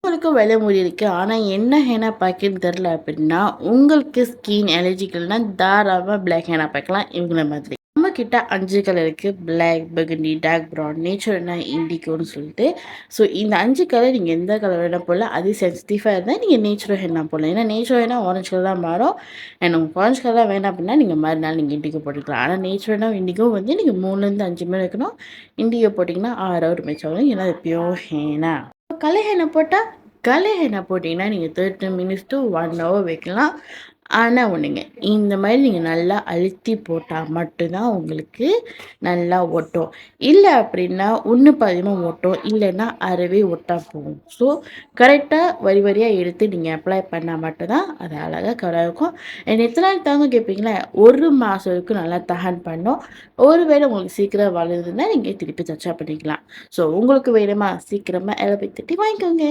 உங்களுக்கு வெள்ளை முடி இருக்கு. ஆனா என்ன ஹேனா பேக்குன்னு தெரியல அப்படின்னா, உங்களுக்கு ஸ்கின் அலர்ஜிக்கல்னா தாராளமா பிளாக் ஹேனா பேக்கலாம் இவங்கள மாதிரி. நம்ம கிட்ட 5 கலர் இருக்கு. பிளாக், பர்கண்டி, டார்க் ப்ரவுன், நேச்சுரல்னா இண்டிகோன்னு சொல்லிட்டு. ஸோ இந்த 5 கலர் நீங்க எந்த கலர் வேணா போடலாம். அது சென்சிட்டிவா இருந்தா நீங்க நேச்சுரல் ஹென்னா போடலாம். ஏன்னா நேச்சுரல் ஹென்னா ஆரஞ்சு கலர் தான் மாறும். அண்ட் உங்களுக்கு ஆரஞ்சு கலர் வேணாம் அப்படின்னா நீங்க மறுநாள் நீங்க இண்டிகோ போட்டுக்கலாம். ஆனா நேச்சுரல்னா இண்டிகோ வந்து நீங்க 3லேருந்து 5 மணி வைக்கணும். இண்டிகோ போட்டிங்கன்னா 6 ஹவர் மிச்சம். ஏன்னா அது பியோர் ஹேனா. கலர் ஹென்னா போட்டா கலர் ஹென்னா போட்டிங்கன்னா நீங்கள் 30 மினிட்ஸ் டு 1 ஹவர் வைக்கலாம். ஆனால் ஒன்றுங்க, இந்த மாதிரி நீங்கள் நல்லா அழுத்தி போட்டால் மட்டும்தான் உங்களுக்கு நல்லா ஒட்டும். இல்லை அப்படின்னா ஒன்று பாதியமாக ஒட்டும், இல்லைன்னா அறவே ஒட்டா போகும். ஸோ கரெக்டாக வரி வரியாக எடுத்து நீங்கள் அப்ளை பண்ணால் மட்டும்தான் அது அழகாக கரெக்டாக இருக்கும். அண்ட் எத்தனை நாள் தாங்க கேட்பீங்களா? 1 மாதம் வரைக்கும் நல்லா தகன் பண்ணும். ஒருவேளை உங்களுக்கு சீக்கிரம் வளருதுன்னா நீங்கள் திருப்பி தச்சா பண்ணிக்கலாம். ஸோ உங்களுக்கு வேணுமா? சீக்கிரமாக எல்லாம் போய் தட்டி வாங்கிக்கோங்க.